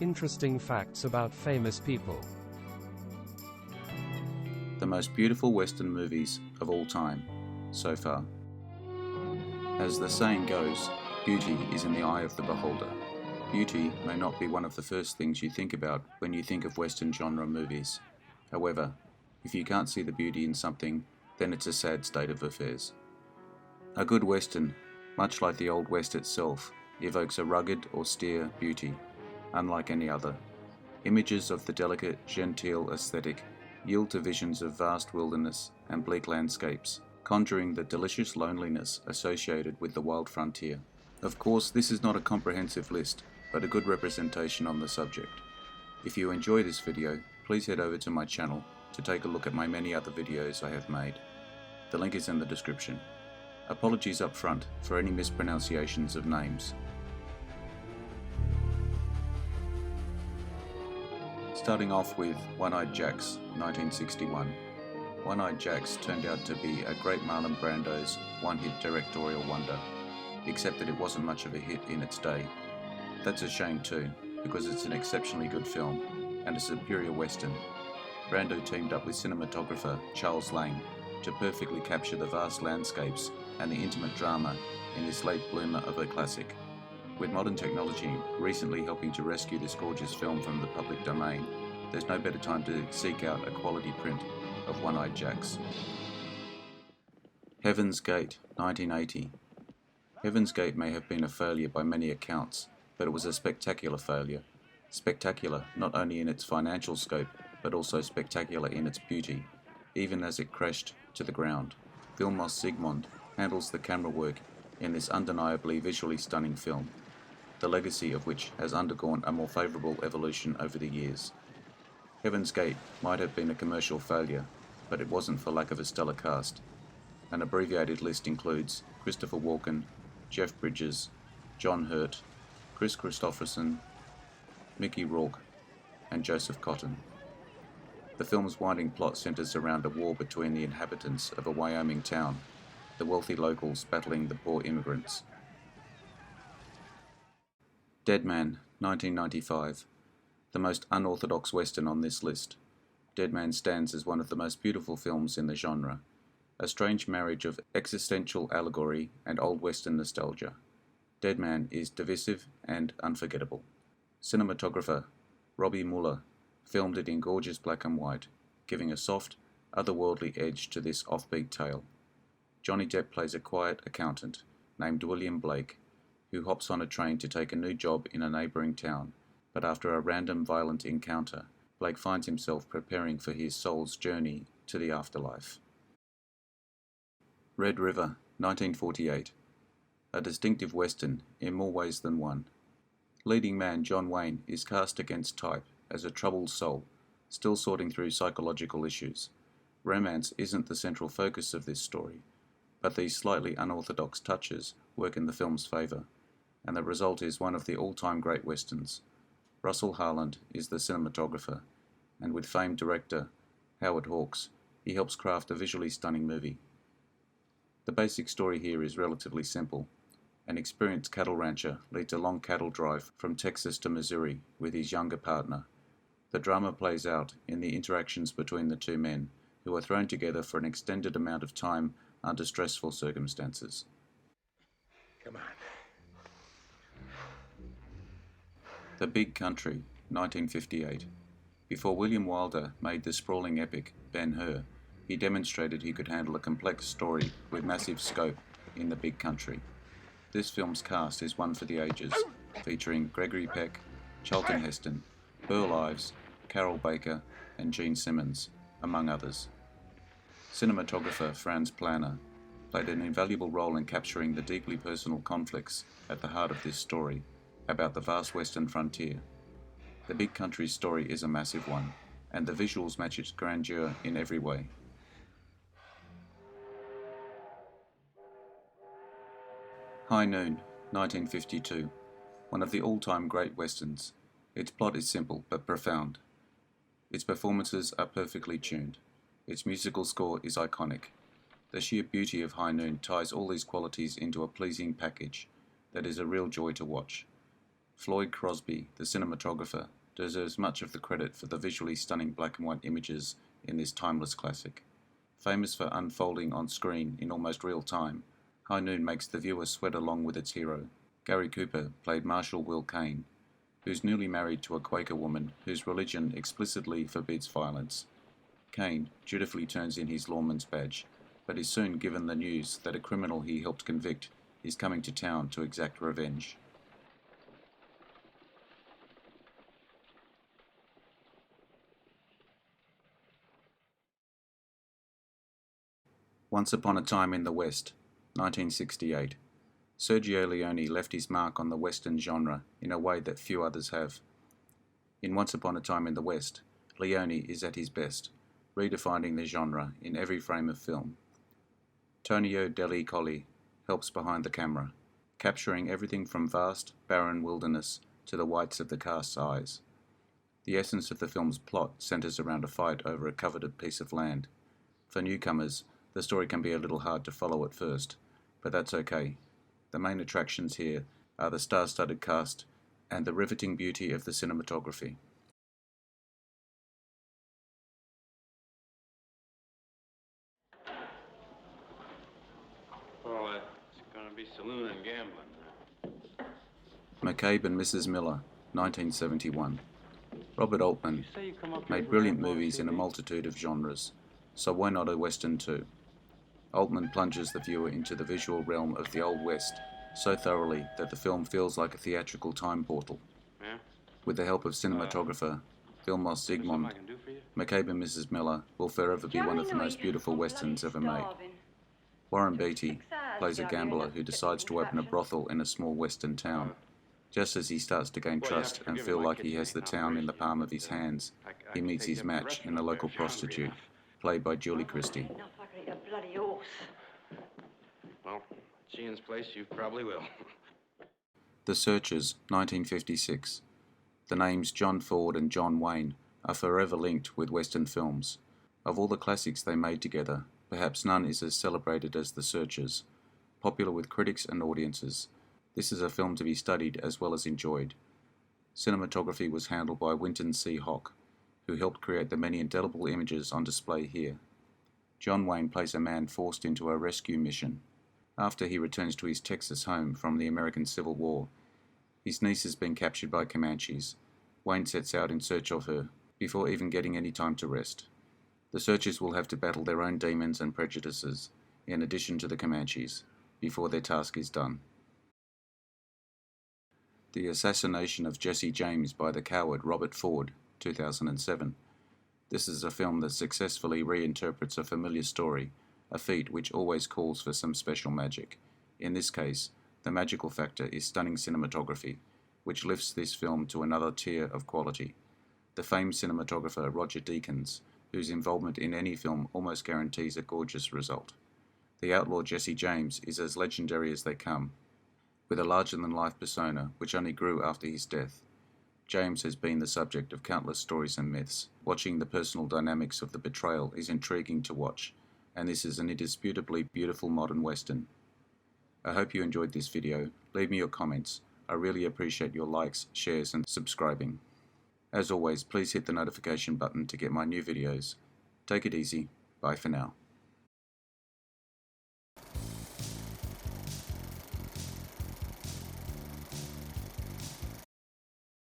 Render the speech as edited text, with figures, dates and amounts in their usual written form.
Interesting facts about famous people. The most beautiful Western movies of all time, so far. As the saying goes, beauty is in the eye of the beholder. Beauty may not be one of the first things you think about when you think of Western genre movies. However, if you can't see the beauty in something, then it's a sad state of affairs. A good Western, much like the Old West itself, evokes a rugged, austere beauty, unlike any other. Images of the delicate, genteel aesthetic yield to visions of vast wilderness and bleak landscapes, conjuring the delicious loneliness associated with the wild frontier. Of course, this is not a comprehensive list, but a good representation on the subject. If you enjoy this video, please head over to my channel to take a look at my many other videos I have made. The link is in the description. Apologies up front for any mispronunciations of names. Starting off with One-Eyed Jacks, 1961. One-Eyed Jacks turned out to be a great Marlon Brando's one-hit directorial wonder, except that it wasn't much of a hit in its day. That's a shame too, because it's an exceptionally good film and a superior Western. Brando teamed up with cinematographer Charles Lane to perfectly capture the vast landscapes and the intimate drama in this late bloomer of a classic. With modern technology recently helping to rescue this gorgeous film from the public domain, there's no better time to seek out a quality print of One-Eyed Jacks. Heaven's Gate, 1980. Heaven's Gate may have been a failure by many accounts, but it was a spectacular failure. Spectacular not only in its financial scope, but also spectacular in its beauty, even as it crashed to the ground. Vilmos Zsigmond handles the camera work in this undeniably visually stunning film, the legacy of which has undergone a more favourable evolution over the years. Heaven's Gate might have been a commercial failure, but it wasn't for lack of a stellar cast. An abbreviated list includes Christopher Walken, Jeff Bridges, John Hurt, Chris Christopherson, Mickey Rourke, and Joseph Cotton. The film's winding plot centres around a war between the inhabitants of a Wyoming town, the wealthy locals battling the poor immigrants. Dead Man, 1995. The most unorthodox Western on this list. Dead Man stands as one of the most beautiful films in the genre, a strange marriage of existential allegory and old Western nostalgia. Dead Man is divisive and unforgettable. Cinematographer Robbie Muller filmed it in gorgeous black and white, giving a soft, otherworldly edge to this offbeat tale. Johnny Depp plays a quiet accountant named William Blake, who hops on a train to take a new job in a neighbouring town, but after a random violent encounter, Blake finds himself preparing for his soul's journey to the afterlife. Red River, 1948. A distinctive Western in more ways than one. Leading man John Wayne is cast against type as a troubled soul, still sorting through psychological issues. Romance isn't the central focus of this story, but these slightly unorthodox touches work in the film's favour, and the result is one of the all-time great Westerns. Russell Harland is the cinematographer, and with famed director Howard Hawks, he helps craft a visually stunning movie. The basic story here is relatively simple. An experienced cattle rancher leads a long cattle drive from Texas to Missouri with his younger partner. The drama plays out in the interactions between the two men, who are thrown together for an extended amount of time under stressful circumstances. Come on. The Big Country, 1958. Before William Wilder made the sprawling epic Ben-Hur, he demonstrated he could handle a complex story with massive scope in The Big Country. This film's cast is one for the ages, featuring Gregory Peck, Charlton Heston, Burl Ives, Carol Baker, and Gene Simmons, among others. Cinematographer Franz Planer played an invaluable role in capturing the deeply personal conflicts at the heart of this story about the vast western frontier. The Big Country's story is a massive one, and the visuals match its grandeur in every way. High Noon, 1952. One of the all-time great westerns. Its plot is simple but profound. Its performances are perfectly tuned. Its musical score is iconic. The sheer beauty of High Noon ties all these qualities into a pleasing package that is a real joy to watch. Floyd Crosby, the cinematographer, deserves much of the credit for the visually stunning black and white images in this timeless classic. Famous for unfolding on screen in almost real time, High Noon makes the viewer sweat along with its hero. Gary Cooper played Marshal Will Kane, who's newly married to a Quaker woman whose religion explicitly forbids violence. Kane dutifully turns in his lawman's badge, but is soon given the news that a criminal he helped convict is coming to town to exact revenge. Once Upon a Time in the West, 1968. Sergio Leone left his mark on the Western genre in a way that few others have. In Once Upon a Time in the West, Leone is at his best, redefining the genre in every frame of film. Tonio Deli Colli helps behind the camera, capturing everything from vast, barren wilderness to the whites of the cast's eyes. The essence of the film's plot centers around a fight over a coveted piece of land. For newcomers, the story can be a little hard to follow at first, but that's okay. The main attractions here are the star-studded cast and the riveting beauty of the cinematography. Well, it's gonna be saloon and gambling. McCabe Mrs Miller, 1971. Robert Altman made brilliant movies in a multitude of genres, so why not a Western too? Altman plunges the viewer into the visual realm of the Old West so thoroughly that the film feels like a theatrical time portal. Yeah? With the help of cinematographer Vilmos Zsigmond, McCabe Mrs Miller will forever be one of the most beautiful westerns ever made. Warren Beatty plays a gambler who decides to open a brothel in a small western town. Just as he starts to gain trust and feel like he has the town in the palm of his hands, he meets his match in a local prostitute, played by Julie Christie. Well, at Ian's place, you probably will. The Searchers, 1956. The names John Ford and John Wayne are forever linked with Western films. Of all the classics they made together, perhaps none is as celebrated as The Searchers. Popular with critics and audiences, this is a film to be studied as well as enjoyed. Cinematography was handled by Winton C. Hock, who helped create the many indelible images on display here. John Wayne plays a man forced into a rescue mission. After he returns to his Texas home from the American Civil War, his niece has been captured by Comanches. Wayne sets out in search of her, before even getting any time to rest. The searchers will have to battle their own demons and prejudices, in addition to the Comanches, before their task is done. The Assassination of Jesse James by the Coward Robert Ford, 2007. This is a film that successfully reinterprets a familiar story, a feat which always calls for some special magic. In this case, the magical factor is stunning cinematography, which lifts this film to another tier of quality. The famed cinematographer Roger Deakins, whose involvement in any film almost guarantees a gorgeous result. The outlaw Jesse James is as legendary as they come, with a larger-than-life persona which only grew after his death. James has been the subject of countless stories and myths. Watching the personal dynamics of the betrayal is intriguing to watch, and this is an indisputably beautiful modern western. I hope you enjoyed this video. Leave me your comments. I really appreciate your likes, shares and subscribing. As always, please hit the notification button to get my new videos. Take it easy. Bye for now.